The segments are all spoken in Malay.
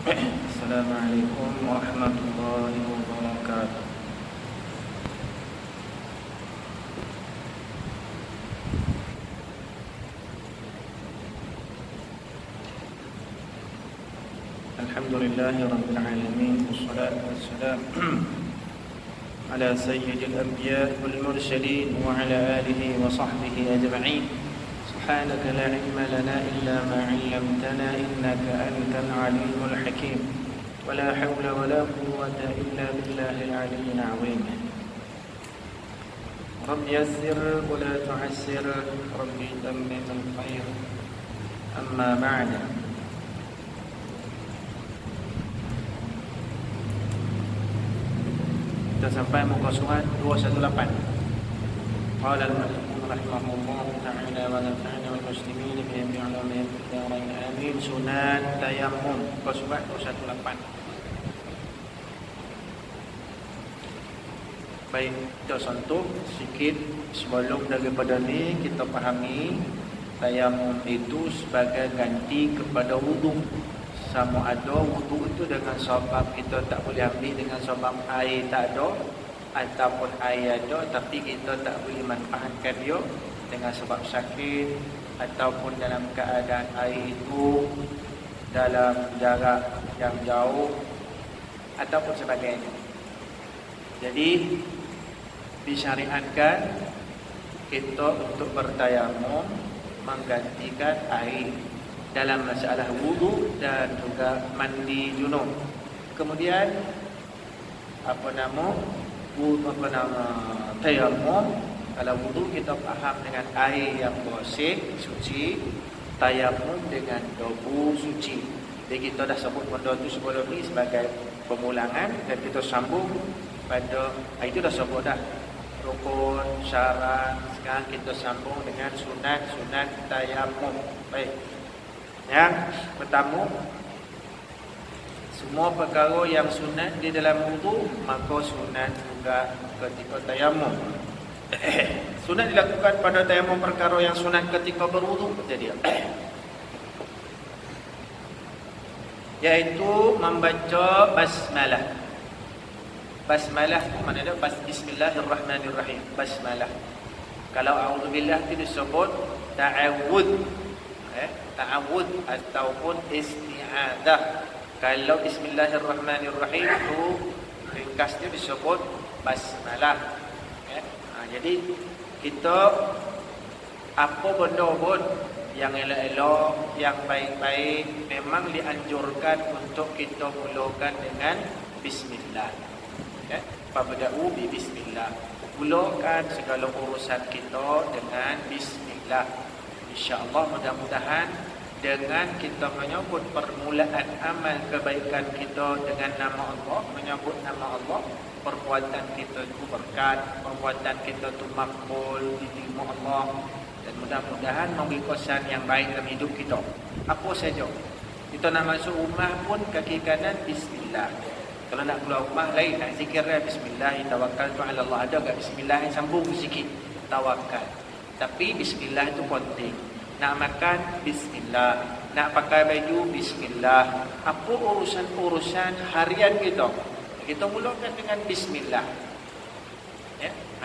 Assalamualaikum warahmatullahi wabarakatuh. Alhamdulillahi rabbil alamin, wassalatu wassalam ala sayyidil anbiya wal mursalin wa ala alihi wa sahbihi ajma'in. Subhanaka la ilma lana illa ma 'allamtana innaka antal alimul hakim. Wala hawla wala quwwata illa billahil aliyyil 'azim. Rabbi yassir wa la tu'assir, Rabbi tammim al-khair. Amma ba'da. Kita sampai muka surat 218. Qala al-mu'allif rahimahullah ta'ala wa nafa'ana wal muslimin bi ulumi ad-darain amin. Sunat tayammum, muka surat 218. Baik, kita sentuh sikit sebelum daripada ni kita fahami tayammum itu sebagai ganti kepada wudu. Sama ada wudu itu dengan sebab kita tak boleh ambil dengan sebab air tak ada, ataupun air ada tapi kita tak boleh manfaatkan dia dengan sebab sakit, ataupun dalam keadaan air itu dalam jarak yang jauh ataupun sebagainya. Jadi disyariatkan kita untuk bertayamum menggantikan air dalam masalah wudu dan juga mandi junub. Kemudian tayammum. Kalau wudu kita faham dengan air yang bersih, suci. Tayammum dengan debu suci. Jadi kita dah sebut benda tu sebelum ni sebagai pemulangan, dan kita sambung pada itu dah sebut dah rukun, syarat. Sekarang kita sambung dengan sunat tayammum. Baik. Yang pertama, semua perkara yang sunat di dalam wudu maka sunat juga ketika tayammum. Sunat dilakukan pada tayammum perkara yang sunat ketika berwudu, kata dia. Iaitu membaca basmalah. Basmalah itu maknanya bismillahirrahmanirrahim. Basmalah. Kalau a'udzubillah itu disebut ta'awudz. Ta'awud ataupun isti'adah. Kalau bismillahirrahmanirrahim itu ringkasnya disebut basmalah. Jadi kita apa benda pun yang elok-elok, yang baik-baik memang dianjurkan untuk kita mulakan dengan bismillah. Fabda'u bi bismillah. Mulakan segala urusan kita dengan bismillah. InsyaAllah mudah-mudahan dengan kita menyebut permulaan amal kebaikan kita dengan nama Allah, menyebut nama Allah, perbuatan kita itu berkat, perbuatan kita itu makbul, diterima Allah, dan mudah-mudahan memberi kesan yang baik dalam hidup kita. Apa saja kita nak masuk rumah pun kaki kanan bismillah. Kalau nak keluar rumah lain nak zikirnya bismillah, tawakkaltu ala Allah. Ada tak bismillah yang sambung sikit tawakal. Tapi bismillah itu penting. Nak makan bismillah, nak pakai baju bismillah. Apa urusan-urusan harian kita mulakan dengan bismillah.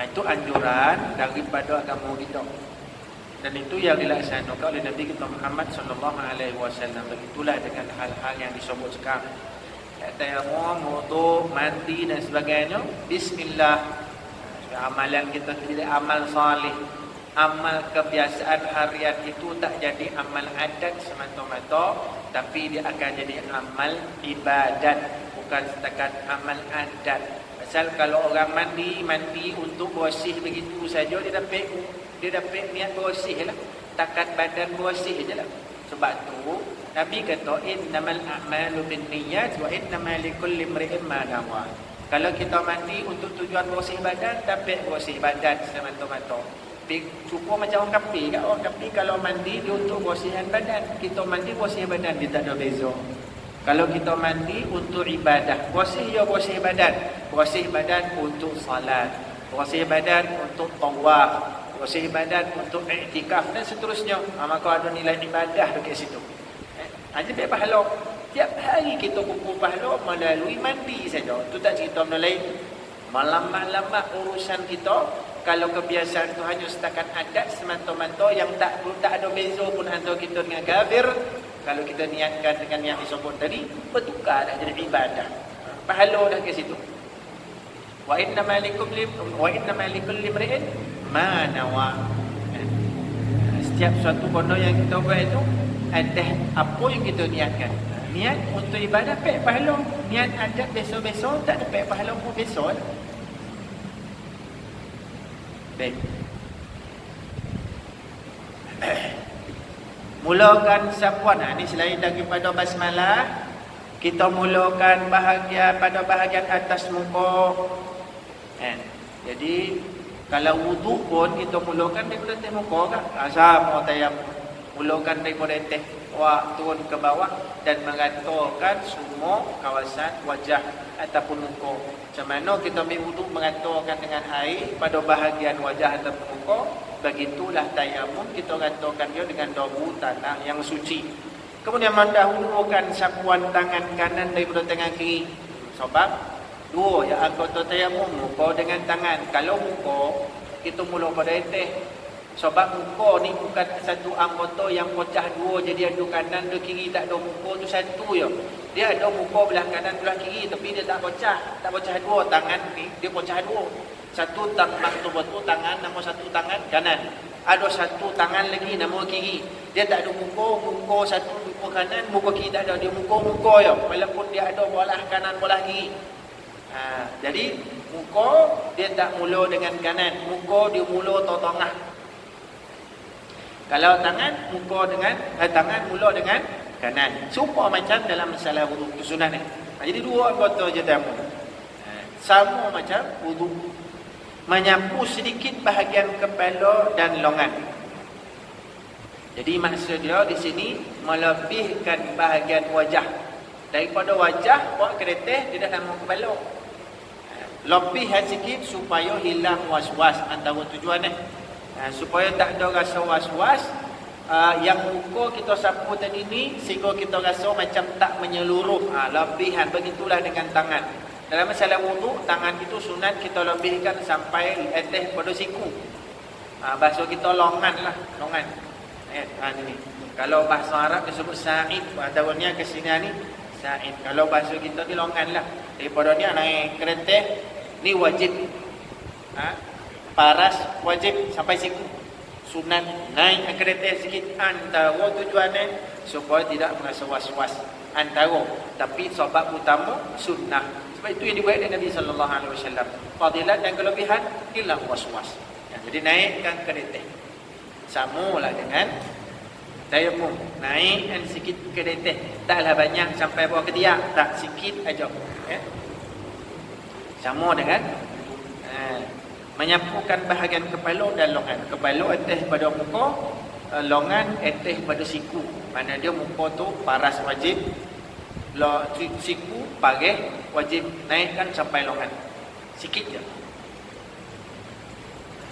Itu anjuran daripada agama kita. Dan itu yang dilaksanakan oleh Nabi kita Muhammad sallallahu alaihi wasallam. Begitulah dengan hal-hal yang disebut sekarang. Tayammum, wudu, mandi dan sebagainya, bismillah. Amalan kita tidak amal salih. Amal kebiasaan harian itu tak jadi amal adat semata-mata, tapi dia akan jadi amal ibadat, bukan setakat amal adat. Pasal kalau orang mandi untuk bersih begitu saja, dia dapat niat bersih lah, takat badan bersih je lah. Sebab tu Nabi kata innamal a'malu binniyat wa innamal likulli imri'in ma nawa. Kalau kita mandi untuk tujuan bersih badan, dapat bersih badan semata-mata. Cukup macam orang kafir kat. Orang kafir kalau mandi dia untuk bersihan badan, kita mandi bersih badan, dia tak ada beza. Kalau kita mandi untuk ibadah, bersih badan untuk salat, bersih badan untuk tawaf, bersih badan untuk iktikaf dan seterusnya. Maka ada nilai ibadah dekat situ. Jadi baik pahala. Tiap hari kita kumpul pahala melalui mandi saja. Itu tak cerita benda lain. Malam-malam urusan kita, kalau kebiasaan tu hanya setakat adat semata-mata yang tak ada beza pun antara kita dengan kafir, kalau kita niatkan dengan yang disebut tadi, bertukar dah jadi ibadah. Pahala dah ke situ. Wa inna malikul limri'in ma nawa. Setiap suatu benda yang kita buat itu ada apa yang kita niatkan. Niat untuk ibadah dapat pahala. Niat adat besok-besok tak dapat pahala pun besok. Baik. Mulakan sapuan. Ini selain daripada basmalah, kita mulakan pada bahagian atas muka. Jadi kalau wudu pun kita mulakan daripada atas muka kan. Sama tayamum. Mulakan daripada atas turun ke bawah dan meratakan semua kawasan wajah ataupun muka. Macam mana kita ambil wudu meratakan dengan air pada bahagian wajah ataupun muka, begitulah tayamum kita ratakan dia dengan debu tanah yang suci. Kemudian mendahulukan sapuan tangan kanan daripada tangan kiri. Sebab dua yang anggota tayamum, muka dengan tangan. Kalau muka kita mula pada atas. Sebab muka ni bukan satu anggota yang pecah dua, jadi ada kanan ada kiri, tak ada. Muka tu satu je. Dia ada muka belah kanan belah kiri, tapi dia tak pecah dua. Tangan ni dia pecah dua. Satu betul tangan, nama satu tangan kanan. Ada satu tangan lagi nama kiri. Dia tak ada muka satu, muka kanan, muka kiri tak ada. Dia muka je, walaupun dia ada bolah kanan bolah kiri. Jadi muka dia tak mula dengan kanan, muka dia mula tengah. Kalau tangan mula dengan kanan. Supaya macam dalam masalah wudu sunat ni. Jadi dua anggota je tayamum. Sama macam wudu. Menyapu sedikit bahagian kepala dan lengan. Jadi maksud dia di sini melebihkan bahagian wajah. Daripada wajah buat kereta dia dah nama kepala. Lebihkan sikit supaya hilang was-was antara tujuan ni. Supaya tak ada rasa was-was yang muka kita sapu tadi ni, sehingga kita rasa macam tak menyeluruh. Lebihan, begitulah dengan tangan. Dalam masalah wudu, tangan itu sunat kita lebihkan sampai atas pada siku. Bahasa kita longan lah, longan. Ini. Kalau bahasa Arab disebut sa'id, tahunnya ke sini ni sa'id. Kalau bahasa kita ni longan lah. Daripada ni naik kereta ni wajib. Paras wajib sampai siku. Sunat naik kereta sikit antara tujuannya supaya tidak merasa was-was antara, tapi sebab utama sunnah. Sebab itu yang dibuat oleh Nabi sallallahu alaihi wasallam. Fadilat dan kelebihan hilang was-was. Jadi naikkan kereta. Samalah dengan tayamum. Naikkan sikit kereta. Taklah banyak sampai bawah ketiak, tak sikit aja. Sama dengan menyapukan bahagian kepala dan lengan. Kepala atas pada muka, lengan atas pada siku. Mana dia muka tu paras wajib, siku paras wajib, naikkan sampai lengan. Sikit je.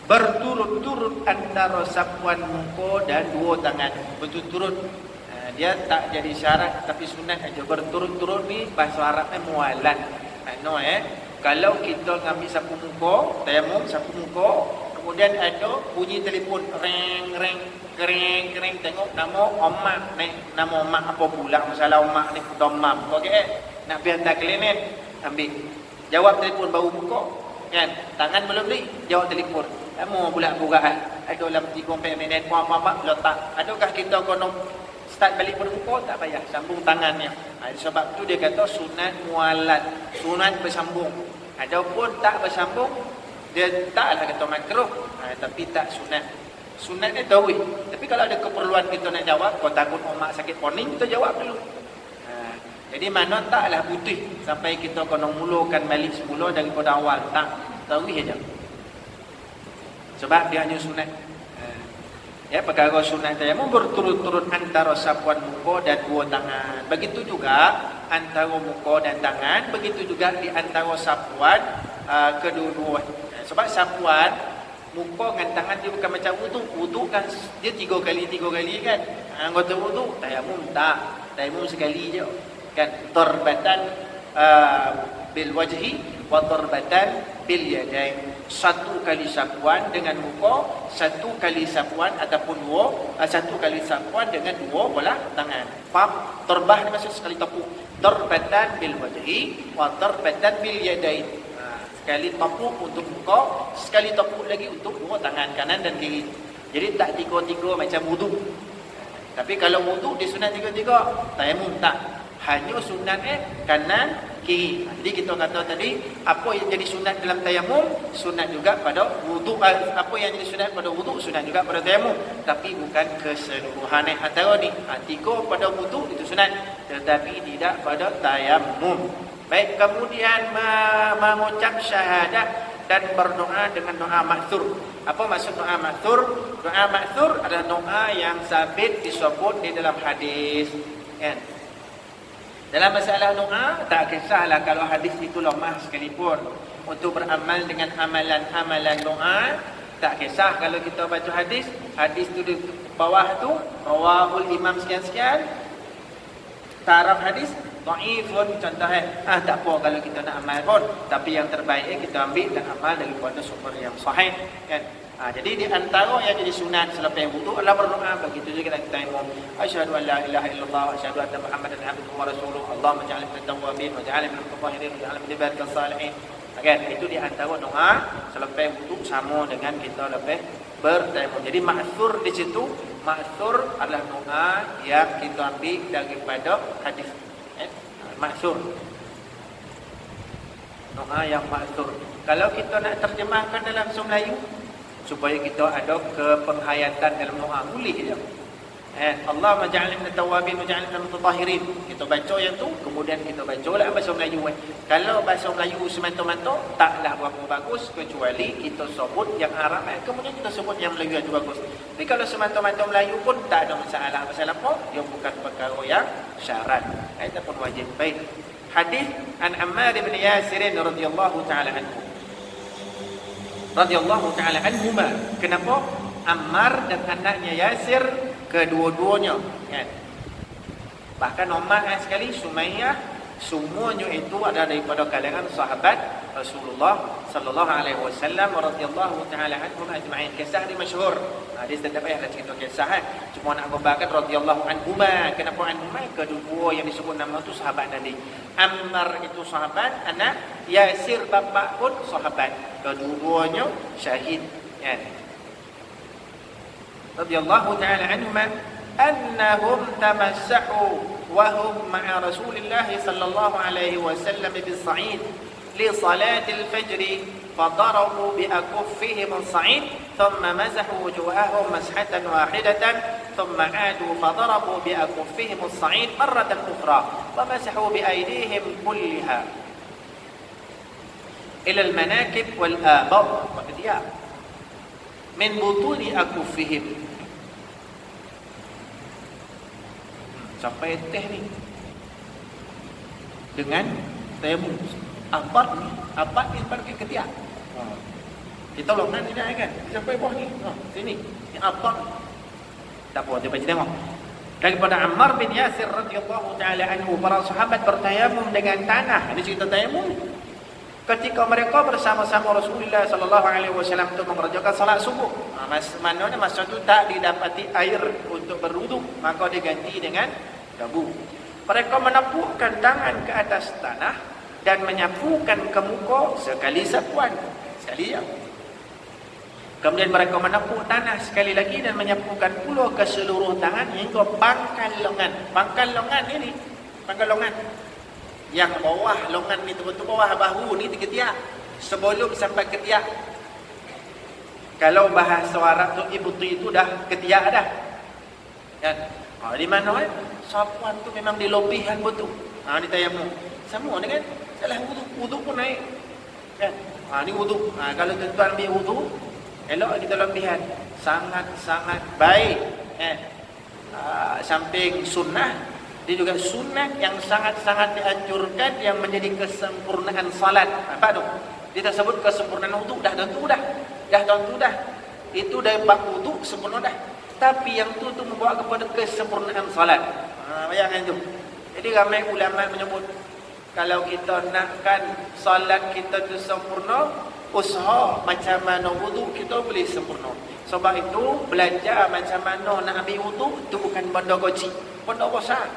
Berturut-turut antara sapuan muka dan dua tangan. Berturut-turut. Dia tak jadi syarat tapi sunat aja. Berturut-turut ni bahasa Arabnya mualan. Kalau kita ngambil sapu muka, tayamum sapu muka, kemudian ada bunyi telefon reng tengok nama omak ni, nama omak apa pula masalah omak ni, domam. Okey, nak pergi hantar klinik, ambil jawab telefon baru buka kan, tangan belum beli, jawab telefon. Kamu pula bukaan. Ada dalam 3-4 minit apa letak. Adakah kita kena start balik pada muka? Tak payah, sambung tangannya. Sebab tu dia kata sunat mualat, sunat bersambung. Adapun tak bersambung, dia taklah kata makruh, tapi tak sunat. Sunat dia tahu. Tapi kalau ada keperluan kita nak jawab, kau takut omak sakit poning, kita jawab dulu. Jadi mana taklah putih sampai kita kena mulakan balik semula daripada awal. Tak, tahu saja. Sebab dia hanya sunat. Perkara sunat tayamum berturut-turut antara sapuan muka dan dua tangan. Begitu juga antara muka dan tangan, begitu juga di antara sapuan kedua-dua. Sebab sapuan muka dengan tangan dia bukan macam wudu. Wudu kan dia 3 kali kan. Anggota wudu, tayamum tak. Tayamum sekali je. Kan darbatan bil wajhi wa darbatan bil yadain. Satu kali sapuan dengan muka, satu kali sapuan ataupun satu kali sapuan dengan dua belah tangan. Faham? Darbah ni maksud sekali tepuk. Darbatan bil wajhi wa darbatan bil yadain. Sekali tepuk untuk muka, sekali tepuk lagi untuk dua tangan kanan dan kiri. Jadi tak tiga-tiga macam wudu. Tapi kalau wudu dia sunat tiga-tiga, tayamum tak. Hanya sunat kanan kiri. Jadi kita kata tadi, apa yang jadi sunat dalam tayamum, sunat juga pada wudu. Apa yang jadi sunat pada wudu, sunat juga pada tayamum. Tapi bukan keseluruhan antara ni. Tiga pada wudu itu sunat, tetapi tidak pada tayamum. Baik, kemudian mengucap syahadat dan berdoa dengan doa ma'thur. Apa maksud doa ma'thur? Doa ma'thur adalah doa yang sabit disebut di dalam hadis. Kan? Dalam masalah doa, tak kisahlah kalau hadis itu lemah sekalipun. Untuk beramal dengan amalan-amalan doa, tak kisah kalau kita baca hadis tu di bawah tu, rawahul imam sekian-sekian, taraf hadis, dhaifun contohnya. Tak apa kalau kita nak amal pun. Tapi yang terbaik kita ambil dan amal daripada sumber yang sahih. Kan? Jadi di antara yang jadi sunat selepas wudu adalah berdoa. Begitu juga kita tayamum. Asyhadu an la ilaha illallah wa asyhadu anna Muhammadan abduhu wa rasuluh. Allahumma ja'alni minat tawwabin wa ja'alni minal mutatahhirin wa ja'alni min ibadikal salihin. Kan? Itu di antara doa selepas wudu sama dengan kita lepas bertayamum. Jadi ma'thur di situ, ma'thur adalah doa yang kita ambil daripada hadis. Ma'thur. Doa yang ma'thur. Kalau kita nak terjemahkan dalam bahasa Melayu supaya kita ada kepenghayatan dalam doa, boleh je. Allah maj'alni minat tawwabin wa ja'alni minal mutatahhirin. Kita baca yang tu, kemudian kita baca lah bahasa Melayu. Kalau bahasa Melayu semata-mata taklah berapa bagus, kecuali kita sebut yang Arab, kemudian kita sebut yang Melayu itu bagus. Tapi kalau semata-mata Melayu pun tak ada masalah. Masalah apa? Dia bukan perkara yang syarat. Itu pun wajib. Baik. Hadis an Ammar bin Yasir radhiyallahu taala anhu. Radhiyallahu taala anhuma. Kenapa? Ammar dan anaknya Yasir, kedua-duanya, kan? Bahkan Umar sekali, Sumayyah, semuanya itu ada daripada kalangan sahabat Rasulullah sallallahu alaihi wasallam radhiyallahu taala anhum ajma'in. Kisah ni masyhur. Hadis tak payah nak cerita kisah. Cuma nak gambarkan radhiyallahu anhuma. Kenapa anhuma? Kedua yang disebut nama tu sahabat Nabi. Ammar itu sahabat, anak Yasir bapa pun sahabat. Kedua-duanya syahid, kan? Radhiyallahu taala anhuma annahum tamassahu wa hum ma'a Rasulillah sallallahu alaihi wasallam bis-sa'id li salatil fajr fadarabu bi akuffihim as-sa'id thumma masahu wujuhahum mashatan wahidatan thumma 'adu fadarabu bi akuffihim as-sa'id marratan ukhra wa masahu bi aydihim kullaha ila al-manakib wal abad wa qadiyah min butuni akuffihim. Sampai teh ni dengan tayamum. Apa ni pergi ketiak. Kita longan ni dah kan. Sampai bawah ni. Sini. Ni apa? Tak apa, dia baca tengok. Daripada Ammar bin Yasir radhiyallahu taala anhu, para sahabat bertayamum dengan tanah. Ini cerita tayamum. Ketika mereka bersama-sama Rasulullah sallallahu alaihi wasallam untuk mengerjakan salat subuh. Maknanya masa itu tak didapati air untuk berwuduk, maka diganti dengan debu. Mereka menepukkan tangan ke atas tanah dan menyapukan ke muka sekali sapuan. Sekali ya. Kemudian mereka menepuk tanah sekali lagi dan menyapukan pula ke seluruh tangan hingga pangkal lengan. Pangkal lengan ini, pangkal lengan. Yang bawah lengan ni, betul bawah bahu ni ketiak, sebelum sampai ketiak. Kalau bahasa Arab tu ibti itu dah ketiak dah. Kan? Di mana sapuan tu memang dilebihan betul. Ni tayamum. Sama dengan salah wudu pun naik. Kan? Ni wudu. Kalau tuan-tuan ambil wudu, elok kita lebihan. Sangat-sangat baik. Samping sunnah, dia juga sunat yang sangat-sangat dianjurkan yang menjadi kesempurnaan salat. Apa tu? Dia tersebut kesempurnaan wudu. Dah tentu dah. Itu dari bab wudu sempurna dah. Tapi yang tu membawa kepada kesempurnaan salat. Bayangkan tu. Jadi ramai ulama menyebut kalau kita nakkan solat kita tu sempurna, usaha macam mana wudu kita boleh sempurna. Sebab itu belajar macam mana nak ambil wudu itu bukan benda kecil, benda besar.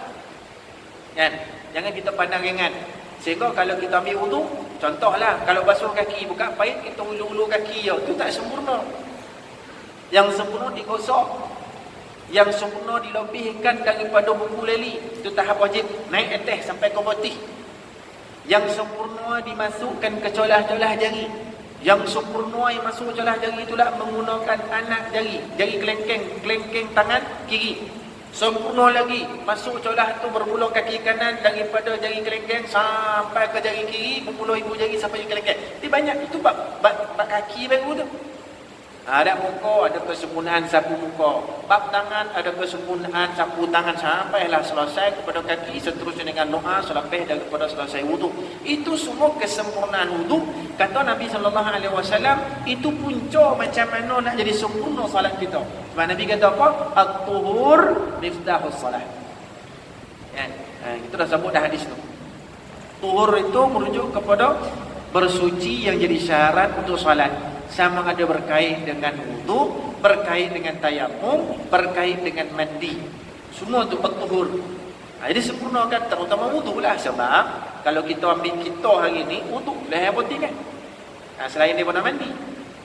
Kan? Jangan kita pandang ringan. Sehingga kalau kita ambil wudu, contohlah kalau basuh kaki buka paip kita ulu-ulu kaki itu tak sempurna. Yang sempurna digosok. Yang sempurna dilebihkan daripada buku leli. Itu tahap wajib. Naik atas sampai ke botih. Yang sempurna dimasukkan ke celah-celah jari. Yang sempurna yang masuk celah jari itulah menggunakan anak jari. Jari kelengkeng tangan kiri. Sempurna lagi. Masuk celah tu bermula kaki kanan daripada jari kelengkeng sampai ke jari kiri. Bermula ibu jari sampai jari kelengkeng. Itu banyak. Itu bab kaki baru tu. Ada muka, ada kesempurnaan sapu muka. Bab tangan, ada kesempurnaan sapu tangan sampailah selesai kepada kaki, seterusnya dengan doa selepas daripada selesai wudu. Itu semua kesempurnaan wudu. Kata Nabi SAW, itu punca macam mana nak jadi sempurna salat kita. Sebab Nabi kata apa? At-tuhur miftahus salat. Kita dah sebut dah hadis tu. Tuhur itu merujuk kepada bersuci yang jadi syarat untuk salat. Sama ada berkait dengan wudu, berkait dengan tayamum, berkait dengan mandi. Semua tu bertuhur. Jadi sempurnakan terutama wudu lah. Sebab kalau kita ambil kita hari ni, wudu lah yang penting kan. Selain daripada mandi.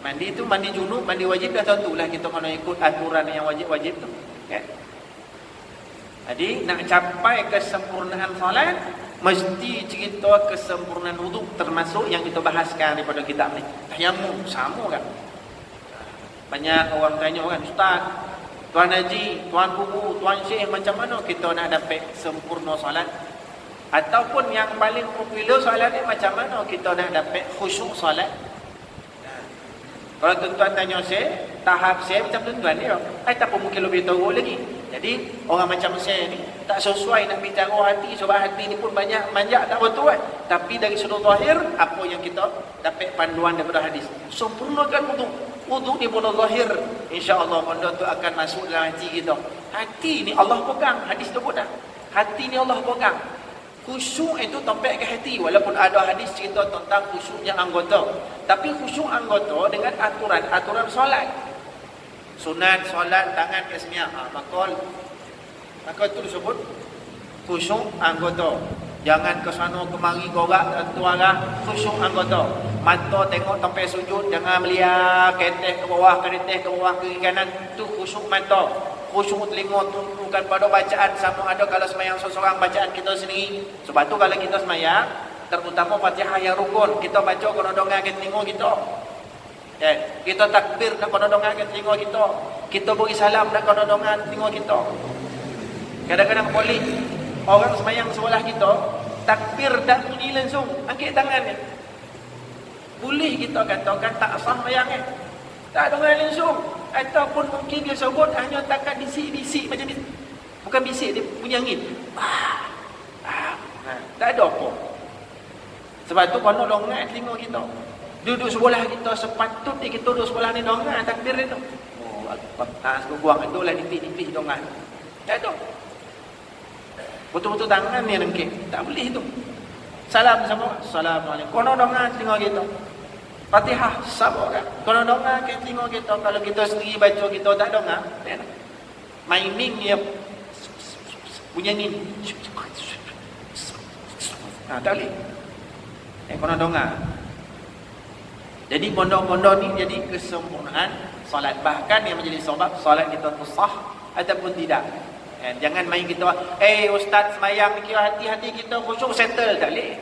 Mandi tu mandi junub, mandi wajib dah tentulah kita kena ikut aturan yang wajib-wajib tu. Kan? Jadi nak capai kesempurnaan salat, mesti cerita kesempurnaan wudu, termasuk yang kita bahaskan daripada kitab ni. Tayamum sama kan? Banyak orang tanya kan, Ustaz, Tuan Haji, Tuan Guru, Tuan Syekh, macam mana kita nak dapat sempurna solat? Ataupun yang paling popular solat ni, macam mana kita nak dapat khusyuk solat? Kalau tuan-tuan tanya saya, tahap saya macam tuan-tuan dia. Tak pun mungkin lebih tahu lagi. Jadi orang macam saya ni tak sesuai nak bicara hati. Sebab hati ni pun banyak manjak tak betul kan. Tapi dari sudut zahir, apa yang kita dapat panduan daripada hadis, sempurnakan wudu. Wudu ni pun zahir, insya-Allah benda tu akan masuk dalam hati kita. Hati ni Allah pegang. Hadis tu pun dah. Hati ni Allah pegang. Khusyuk itu tempat ke hati. Walaupun ada hadis cerita tentang khusyuknya anggota, tapi khusyuk anggota dengan aturan solat. Sunat solat tangan ke semia. Maka itu disebut khusyuk anggota. Jangan ke sana kemari gorak tentu arah, khusyuk anggota. Mata tengok sampai sujud, jangan melihat keteh ke bawah, keteh ke bawah, kiri kanan. Itu khusyuk mata. Khusyuk telinga tundukkan pada bacaan, sama ada kalau semayang seseorang bacaan kita sendiri. Sebab tu kalau kita semayang, terutama Fatihah yang rukun, kita baca kena dengar ke telinga kita. Kita takbir nak kena dengar ke telinga kita. Kita beri salam nak kena dengar telinga kita. Kadang-kadang boleh orang semayang sebelah kita, takbir tak bunyi langsung, angkat tangannya. Boleh kita katakan tak sah semayang tak dengar langsung. Ataupun mungkin dia sebut hanya takat bisik-bisik macam ni. Bukan bisik, dia punya angin. Tak ada apa. Sebab tu kena longat telinga kita. Duduk sebelah kita, sepatutnya kita duduk sebelah ni longat takbir dia tu. Sekurang itu lah nipih-nipih longat. Tak ada. Betul-betul tangan ni rengkit. Tak boleh tu. Salam sama. Assalamualaikum. Kena longat telinga kita. Fatihah sama kan. Kalau dengar ke telinga kita, kalau kita sendiri baca kita tak dengar, mining dia bunyi angin. Tak boleh. Kena dengar. Jadi bondo-bondo ni jadi kesempurnaan solat. Bahkan yang menjadi sebab solat kita tu sah ataupun tidak. Jangan main kita, ustaz semayang kira hati-hati kita khusyuk settle, tak boleh.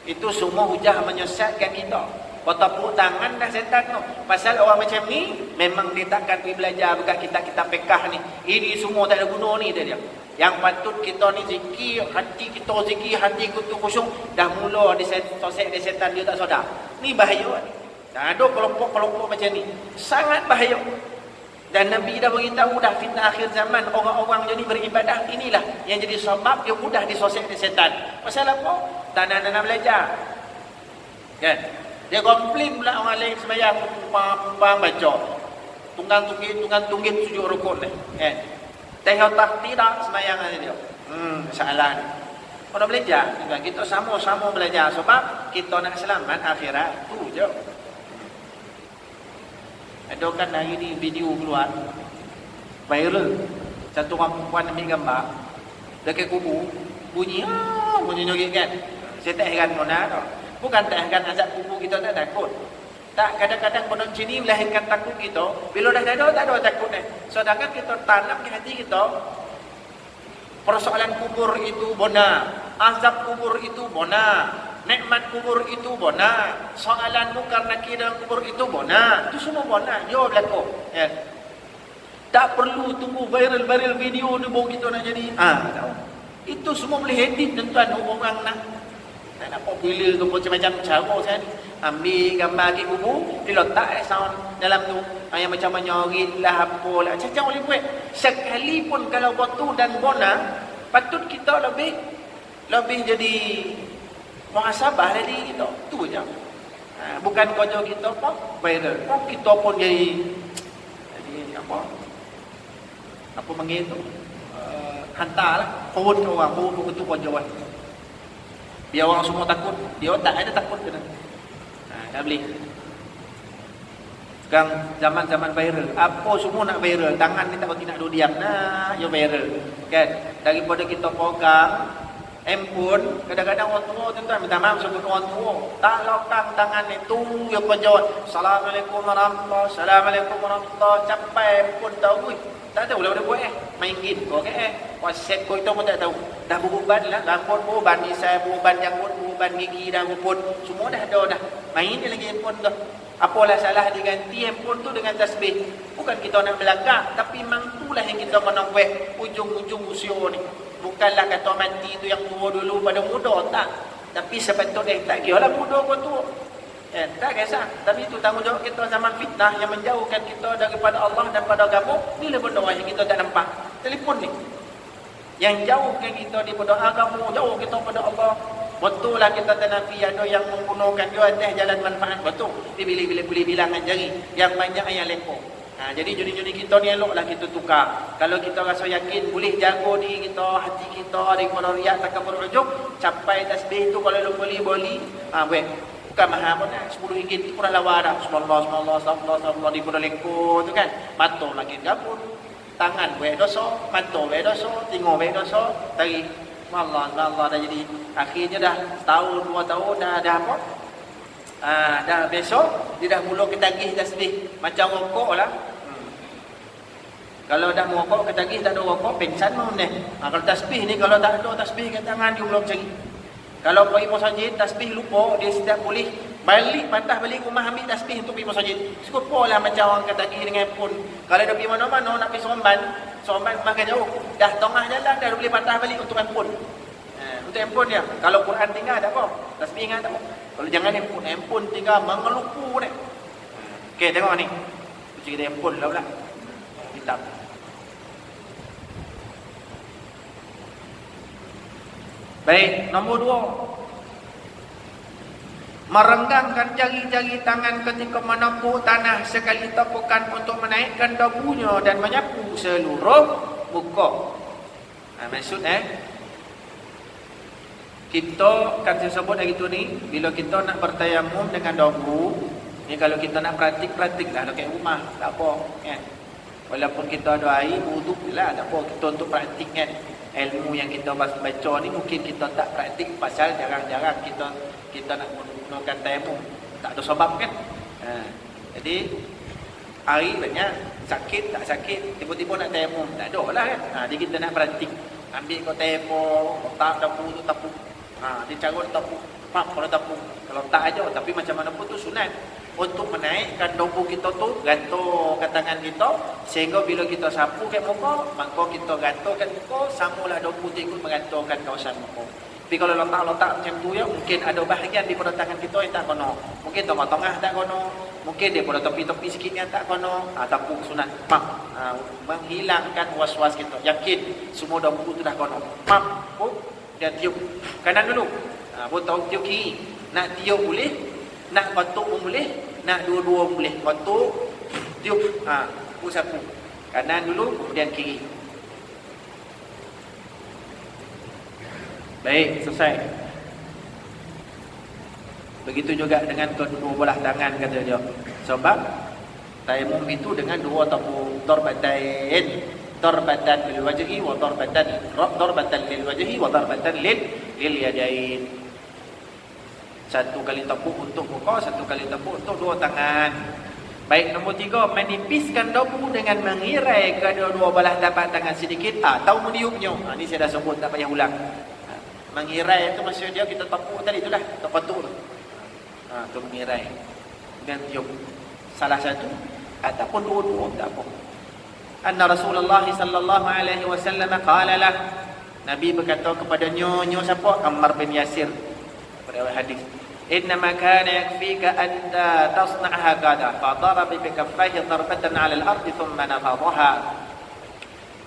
Itu semua hujah menyesatkan kita. Bertepuk tangan dah setan tu. Pasal orang macam ni memang dia takkan pergi belajar bukan kitab-kitab fiqh ni. Ini semua tak ada guna ni dia. Yang patut kita ni zikir, hati kita zikir, hati kita khusyuk, dah mula disosek dia setan, dia tak sedar. Ni bahaya ni. Ada kelompok-kelompok macam ni. Sangat bahaya. Dan Nabi dah beritahu dah fitnah akhir zaman, orang-orang jadi beribadah inilah yang jadi sebab dia mudah disosek dia setan. Pasal apa? Tak nak belajar. Kan? Dia komplain pula orang lain sembahyang pumpang baca. Tunggang tunggit sujud rukun ni. Kan? Tengok tak tidak sembahyang dia. Masalah ni. Kalau belajar, kita sama-sama belajar sebab kita nak selamat akhirat. Tu je. Ada kan hari ni video keluar viral. Satu orang perempuan ambil gambar dekat kubur, bunyi nyorik kan. Saya tak heran mana tau. Bukan tak heran azab kubur kita tak takut. Tak, kadang-kadang benda macam ni melahirkan takut kita. Bila dah tak ada takut ni. Sedangkan kita tanam di hati kita, persoalan kubur itu benar, azab kubur itu benar, nikmat kubur itu benar, soalanmu karena kira kubur itu benar. Itu semua benar. Jawab berlaku. Ya. Tak perlu tunggu viral video ni baru kita nak jadi. Tahu. Itu semua boleh edit tuan-tuan. Orang nak popular tu macam-macam cara saya ni. Ambil gambar di kubur, diletak sound dalam tu. Yang macam menyorit lah, apalah. Macam-macam boleh buat. Sekalipun kalau batu dan bona, patut kita lebih jadi muhasabah dari kita. Tu je. Bukan kerja kita pun viral. Kita pun jadi apa panggil tu? Hantarlah. Forward ke orang. Forward ke tu kerja kan. Biar orang semua takut. Dia tak ada takut kena. Tak boleh. Sekarang zaman-zaman viral. Apa semua nak viral. Tangan ni tak nak duduk diam. Ya viral. Kan? Daripada kita pegang handphone, kadang-kadang orang tua tuan-tuan minta maaf sebut orang tua. Tak lokang tangan ni tu ya kerja. Assalamualaikum warahmatullahi wabarakatuh. Assalamualaikum warahmatullahi wabarakatuh. Capai handphone tahu. Tak tahu lah boleh buat main game kau WhatsApp kau itu pun tak tahu. Dah beruban lah, rambut beruban, nisai beruban, janggut beruban, gigi dah beruban, semua dah ada dah. Main dia lagi handphone tu. Apalah salah diganti handphone tu dengan tasbih. Bukan kita nak belakang, tapi memang itulah yang kita menongweh ujung-ujung usia ni. Bukanlah kata mati tu yang tua dulu pada muda, tak. Tapi sepatutnya tak kira lah muda kau tua. Tak kisah. Tapi itu tanggungjawab kita zaman fitnah yang menjauhkan kita daripada Allah dan pada agama. Inilah benda yang kita tak nampak. Telefon ni yang jauhkan kita daripada agama, jauh kita pada Allah. Betul lah kita tanafi ada yang menggunakan dia atas jalan manfaat. Betul. Dia boleh bilangan jari. Yang banyak yang lekor. Jadi judi-judi kita ni eloklah kita tukar. Kalau kita rasa yakin boleh jaga diri kita, hati kita daripada riak takabur ujub, capai tasbih tu kalau boleh buat. Bukan mahal pun lah. RM10 tu kurang lawa dah. Subhanallah, di pun lekor tu kan. Mata makin gabun. Tangan buat dosa. Mata buat dosa. Tengok buat dosa. Tari. Allah dah jadi. Akhirnya dah setahun, 2 tahun dah apa? Dah besok. Dia dah mula ketagih tasbih. Macam rokok lah. Kalau dah merokok ketagih tak ada rokok, pengsan pun ni. Kalau tasbih ni, kalau tak ada tasbih kat tangan, dia mula mencari. Kalau pergi masjid, tasbih lupa, dia setiap boleh balik, patah balik rumah ambil tasbih untuk pergi masjid. Sekupalah macam orang kata gini dengan handphone. Kalau dia pergi mana-mana nak pergi Seremban makan jauh. Dah tengah jalan dah boleh patah balik untuk handphone. Untuk handphone dia. Kalau Quran tinggal tak apa. Tasbih ingat tak apa. Kalau jangan handphone tinggal mengelupu ni. Okey, tengok ni. Cerita handphone lah pula. Kitab. Baik, nombor 2. Merenggangkan jari-jari tangan ketika menepuk tanah sekali tepukan untuk menaikkan dagunya dan menyapu seluruh muka. Maksud kita kan saya sebut hari tu ni, bila kita nak bertayamum dengan dagu, ni kalau kita nak praktik lah dekat rumah, tak apa kan. Walaupun kita ada air, wuduk lah, tak apa, kita untuk praktik kan. Ilmu yang kita baca ni mungkin kita tak praktik pasal jarang-jarang kita nak menggunakan tayamum. Tak ada sebab kan. Jadi hari banyak, sakit tak sakit, tiba-tiba nak tayamum, tak ada lah kan. Jadi kita nak praktik. Ambil kau tayamum, tak tapu tu tapu. Dia carut tapu. Kalau tapu. Kalau tak aja, tapi macam mana pun tu sunat. Untuk menaikkan dagu kita tu, gantung ke tangan kita, sehingga bila kita sapu ke muka, maka kita gantungkan muka, samalah dagu tu ikut menggantungkan kawasan muka. Tapi kalau letak-letak macam tu ya, mungkin ada bahagian daripada tangan kita yang tak kena. Mungkin tengah-tengah tak kena, mungkin daripada tepi-tepi sikit yang tak kena. Tapu sunat. Menghilangkan was-was kita. Yakin semua dagu tu dah kena. Dan tiup kanan dulu. Tahu tiup kiri. Nak tiup boleh, nak batuk pun boleh, nak dua-dua boleh. Batuk, tiup, sapu. Kanan dulu, kemudian kiri. Baik, selesai. Begitu juga dengan kedua belah tangan, kata dia. Sebab tayamum itu dengan dua tapu darbatain. Darbatan lil wajhi wa darbatan lil wajhi wa darbatan lil yadain. Satu kali tepuk untuk muka, satu kali tepuk untuk dua tangan. Baik, nombor 3, menipiskan debu dengan mengirai kedua belah tapak tangan sedikit atau meniupnya. Ini saya dah sebut, tak payah ulang. Mengirai itu maksud dia kita tepuk tadi itulah, terpetuk tu. Tu mengirai dengan tiup. Salah satu ataupun dua-dua tak apa. Anna Rasulullah sallallahu alaihi wasallam qala lah, Nabi berkata kepada nyo siapa? Ammar bin Yasir. Pada hadis, innama kana yakfika anta tasna' hakadha fa daraba bi kaffayhi darbatan 'ala al-ardi thumma nafadhaha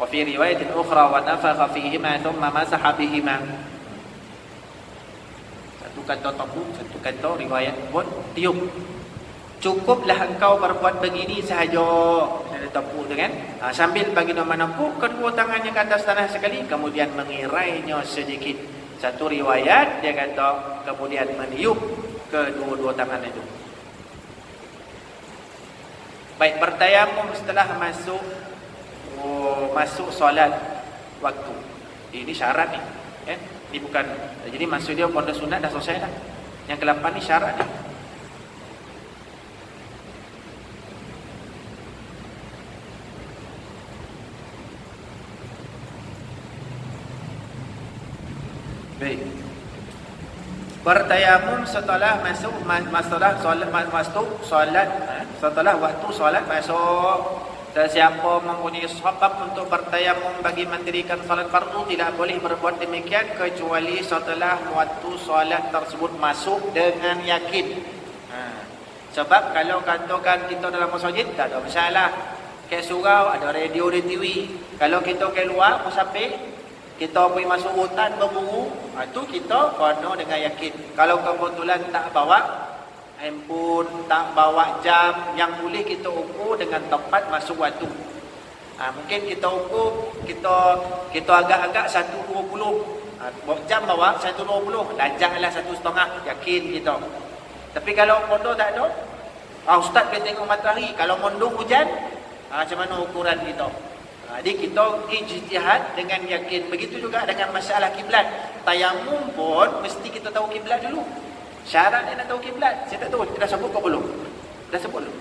wa fi riwayatin ukhra wa nafakha fihima thumma masaha bihima. Satu kata tepuk, satu kata riwayat pun tiup. Cukuplah engkau berbuat begini sahaja. Ada tepuk dengan sambil baginda menepuk kedua tangannya ke atas tanah sekali, kemudian mengirainya sedikit. Satu riwayat dia kata kemudian meniup kedua-dua tangan itu. Baik, bertayamum setelah masuk solat waktu. Ini syarat ni. Ini bukan. Jadi maksud dia pondok sunat dah selesai dah. Yang ke-8 ni syarat ni. Baik. Bertayamum setelah setelah waktu solat masuk. Sesiapa mempunyai sebab untuk bertayamum bagi mendirikan solat fardu tidak boleh berbuat demikian kecuali setelah waktu solat tersebut masuk dengan yakin. Sebab kalau katakan kita dalam masjid tak ada masalah. Kayak surau ada radio di TV. Kalau kita keluar musafir, kita pergi masuk hutan berburu, itu kita kena dengan yakin. Kalau kebetulan tak bawa handphone, tak bawa jam, yang boleh kita ukur dengan tepat masuk waktu. Mungkin kita ukur, kita agak-agak 1.20. Jam bawa 1.20, lajanglah 1.5, yakin kita. Tapi kalau mondor tak ada, ustaz dia tengok matahari, kalau mondor hujan, macam mana ukuran kita? Jadi kita ijtihad dengan yakin. Begitu juga dengan masalah kiblat. Tayamum pun mesti kita tahu kiblat dulu. Syarat dia nak tahu kiblat. Saya tak tahu, kita dah sebut ke belum? Dah sebut belum?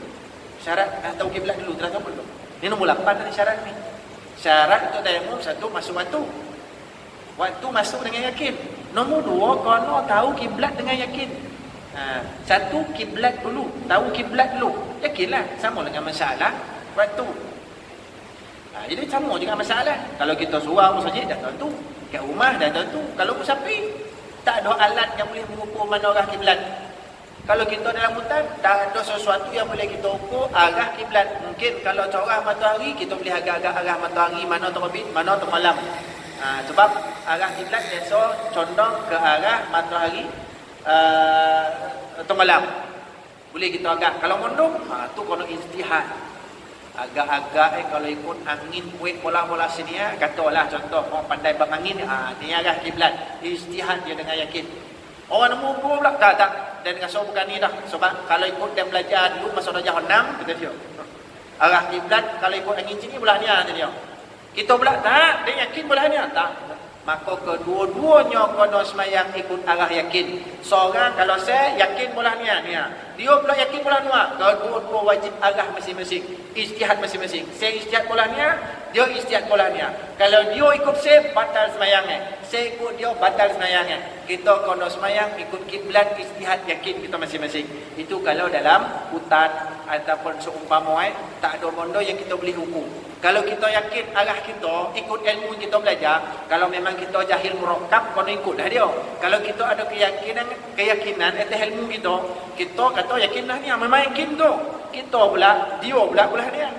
Syarat nak tahu kiblat dulu, dah sebut belum? Ini nombor 8 tadi syarat ni. Syarat untuk tayamum, 1, masuk waktu. Waktu masuk dengan yakin. Nombor 2, kena tahu kiblat dengan yakin. 1, kiblat dulu. Tahu kiblat dulu. Yakinlah. Sama dengan masalah waktu. Jadi sama juga masalah. Kalau kita surau saja dah tentu, kat rumah dah tentu. Kalau musafir tak ada alat yang boleh mengukur mana arah kiblat. Kalau kita dalam hutan tak ada sesuatu yang boleh kita ukur arah kiblat. Mungkin kalau corah matahari kita boleh agak-agak arah matahari mana terbit, mana termalam. Sebab arah kiblat biasa condong ke arah matahari termalam. Boleh kita agak. Kalau mondok, tu kena ijtihad. Agak-agak kalau ikut angin kuat bola-bola sini katalah contoh orang pandai berangin ni arah kiblat, ijtihad dia dengan yakin. Orang nombor pula tak dan rasa bukan ni dah, sebab kalau ikut dia belajar dulu masa darjah 6 kata dia arah kiblat kalau ikut angin sini belah ni kata dia. Kita pula tak, dia yakin belah ni tak. Maka kedua-duanya kena semayang ikut arah yakin. Seorang kalau saya yakin bola ni, dia pula yakin bola ni. Kedua-dua wajib arah masing-masing, ijtihad masing-masing. Saya ijtihad bola ni, dia ijtihad bola ni. Kalau dia ikut saya, batal semayangnya. Saya ikut dia, batal semayangnya. Kita kena semayang ikut kiblat, ijtihad yakin kita masing-masing. Itu kalau dalam hutan ataupun seumpama tak ada benda yang kita boleh hukum. Kalau kita yakin arah kita, ikut ilmu kita belajar. Kalau memang kita jahil murakkab, kena ikutlah dia. Kalau kita ada keyakinan atas ilmu kita kata yakinlah ni, memang yakin tu. Kita pula, dia pula belah dia.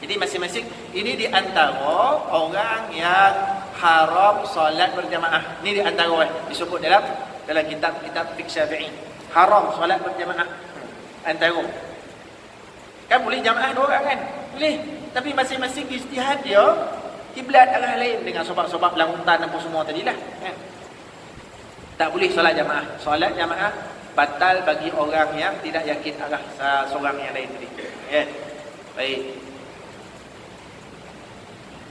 Jadi masing-masing ini di antara orang yang haram solat berjamaah. Ini di antara disebut dalam kitab fiqh Syafi'i. Haram solat berjamaah. Antara. Kan boleh jamaah 2 orang kan? Boleh. Tapi masing-masing ijtihad dia Kiblat arah lain dengan sebab-sebab lautan apa semua tadilah, kan? Tak boleh solat jamaah. Solat jamaah batal bagi orang yang tidak yakin arah seorang yang lain tadi. Kan? Baik.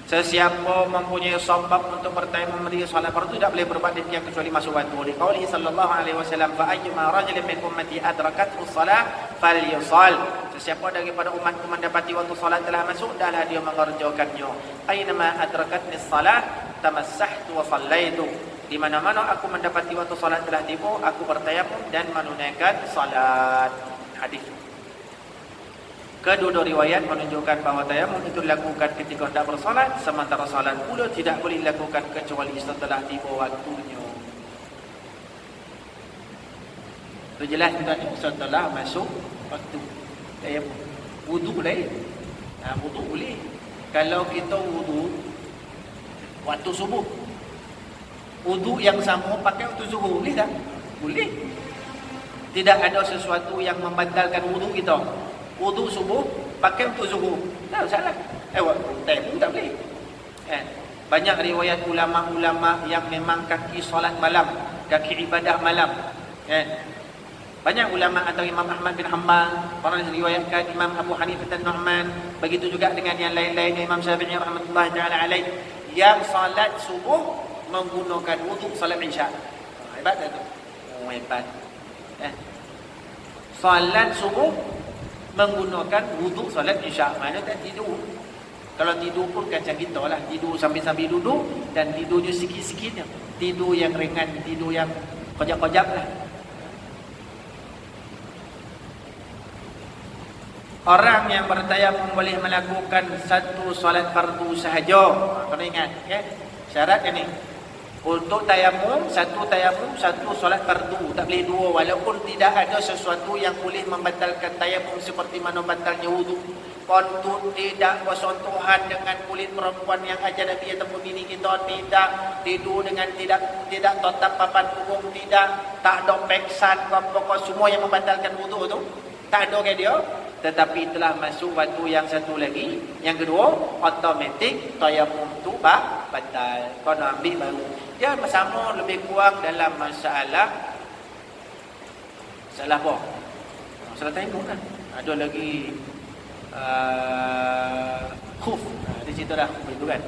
Sesiapa mempunyai sebab untuk bertayamum memberi solat fardu tidak boleh berbuat demikian kecuali masuk waktu. Di qauli sallallahu alaihi wasallam, fa ayyuma rajulin min ummati adrakathu shalah falyusall. Sesiapa daripada umatku mendapati waktu solat telah masuk, hendaklah dia mengerjakannya. Ainama adrakatni shalah tamassahtu wa sallaitu. Di mana-mana aku mendapati waktu solat telah tiba, aku bertayamum dan menunaikan solat. Hadis. Kedua riwayat menunjukkan bahawa tayamum itu dilakukan ketika hendak bersolat, sementara solat pula tidak boleh dilakukan kecuali setelah tiba waktunya. Itu jelas tuan, setelah masuk waktu tayamum. Wudu boleh. Wudu boleh. Kalau kita wudu waktu subuh, wudu yang sama pakai waktu zuhur, boleh tak? Boleh. Tidak ada sesuatu yang membatalkan wudu kita. Wudu subuh pakai untuk zuhur, tak salah. Tayamum tak boleh. Banyak riwayat ulama-ulama yang memang kaki solat malam, kaki ibadah malam. Banyak ulama atau Imam Ahmad bin Hanbal, pernah diriwayatkan Imam Abu Hanifah dan Nu'man, begitu juga dengan yang lain-lain, Imam Syafi'i rahmatullahi taala alaih, yang salat subuh menggunakan wudu salat Isya. Hebat tak tu? Hebat. Salat subuh menggunakan wudu salat Isya. Mana tak tidur. Kalau tidur pun macam kita lah, tidur sambil-sambil duduk, dan tidurnya sikit-sikit, tidur yang ringan, tidur yang kejap-kejap lah. Orang yang bertayamum boleh melakukan satu solat fardu sahaja. Kena ingat, ya? Syarat ini. Untuk tayamum, satu solat fardu. Tak boleh dua, walaupun tidak ada sesuatu yang boleh membatalkan tayamum seperti mana batalnya wudu. Untuk tidak bersentuhan dengan kulit perempuan yang ajnabi ataupun bini kita, tidak tidur dengan tidak tetap papan punggung, tidak, tak ada peksan, pokok semua yang membatalkan wudu tu tak ada ke dia. Tetapi telah masuk waktu yang satu lagi, yang kedua, automatik tayamum tu batal. Kau nak ambil baru. Dia sama lebih kurang dalam masalah apa? Masalah tayamum kan. Ada lagi khuf. Di situ dah khuf itu kan.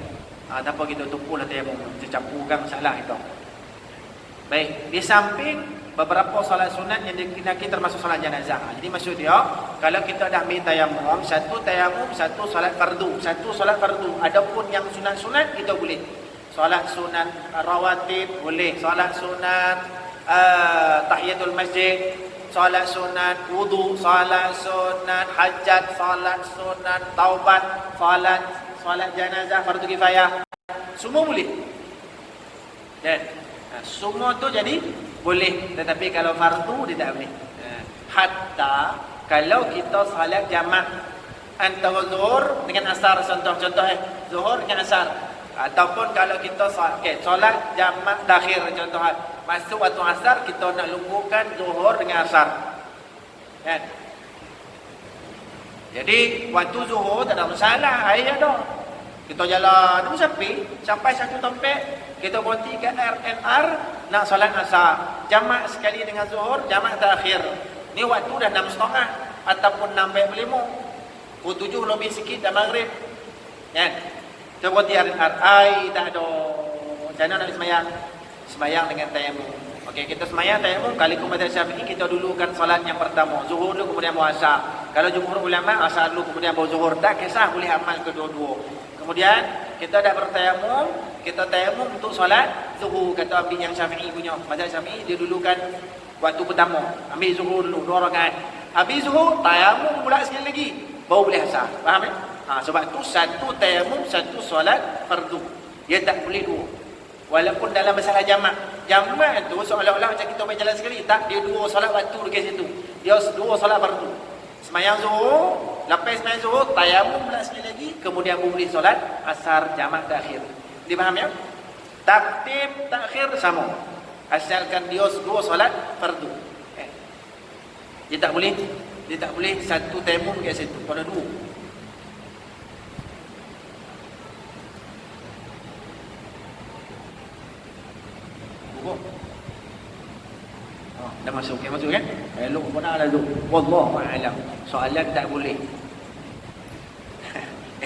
Tanpa kita tumpulah tayamum, kita campurkan masalah itu. Baik, di samping beberapa solat sunat yang dikira termasuk solat jenazah. Jadi maksud dia, kalau kita dah ambil tayamum, satu solat fardu, satu solat fardu. Adapun yang sunat-sunat kita boleh. Solat sunat rawatib boleh, solat sunat tahiyatul masjid, solat sunat wudu, solat sunat hajat, solat sunat taubat, solat jenazah fardu kifayah. Semua boleh. Dan semua tu jadi boleh, tetapi kalau fardu dia tak boleh. Hatta kalau kita salat jamak antara zuhur dengan asar, contoh zuhur dengan asar, ataupun kalau kita solat jamak takhir, contoh masuk waktu asar kita nak lumpuhkan zuhur dengan asar, kan? Jadi waktu zuhur tak ada masalah, air ada. Kita jalan sampai satu tempat, kita berhenti ke RNR nak solat asar, jamak sekali dengan zuhur, jamak terakhir. Ni waktu dah 6.30 ataupun 6.45, 7 lebih sikit dah maghrib, kan? Kita berhenti RNR, tak ada. Macam mana nak semayang dengan tayamum. Okey, kita semayang tayamum, kali mazhab Syafi'i kita dulukan solat yang pertama, zuhur dulu kemudian baru asar. Kalau jumhur ulama asar dulu kemudian baru zuhur, tak kisah, boleh amal kedua-dua. Kemudian kita dah bertayamum, kita tayamum untuk solat zuhur, kata ambil yang Syafi'i punya. Mazhab Syafi'i dia dulukan waktu pertama, ambil zuhur dulu 2 rakaat. Habis zuhur tayamum pula sekali lagi, baru boleh asar. Faham sebab tu satu tayamum, satu solat fardu. Dia tak boleh dua. Walaupun dalam masalah jamak tu seolah-olah macam kita berjalan sekali, tak, dia 2 solat waktu dekat situ. Dia 2 solat fardu. Semayang zuhur, lepas semayang zuhur, tayamum pula sekali lagi, kemudian boleh solat asar jamak terakhir. Dipaham ya? Taktim takhir sama. Asalkan dia 2 solat fardu. Dia tak boleh satu tayamum kat situ, pada 2. Dah masuk kan? Elok pun ada tu. Wallahu a'lam. Soalan tak boleh.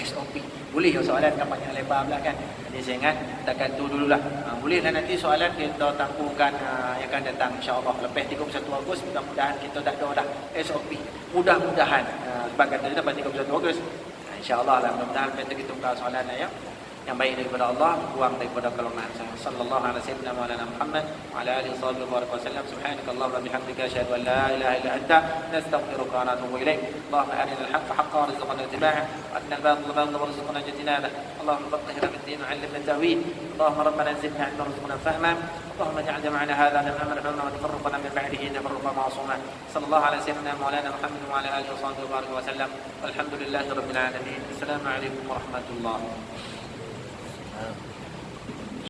SOP. Boleh soalan tak banyak lebar pula kan. Jadi saya ingat takat tu dululah. Bolehlah nanti soalan kita tangguhkan yang akan datang insya-Allah lepas 31 Ogos, mudah-mudahan kita dah ada dah SOP. Mudah-mudahan sebab kata dia dapat 31 Ogos. Insya-Allah lah mudah-mudahan kita buka soalan yang baik daripada Allah, buang daripada kelemahan. Sallallahu alaihi wasallam wa ala Muhammad wa ala alihi wasallam. Subhanakallahumma bihamdika asyhadu an la ilaha illa anta nastaghfiruka wa natubu ilaik. Allahumma arina al-haqqa haqqan warzuqna ittiba'ah wa arina al-batila batilan warzuqna ijtinabah. Allahumma faqqihna fid-din wa 'allimna at-ta'wil. Allahumma rabbana zidna 'ilman warzuqna fahma. اللهم اجعل جمعنا هذا جمعا مرحوما وتفرقنا من بعده تفرقا معصوما. صلى الله على سيدنا مولانا محمد وعلى اله وصحبه وسلم والحمد لله رب العالمين. السلام عليكم ورحمه الله.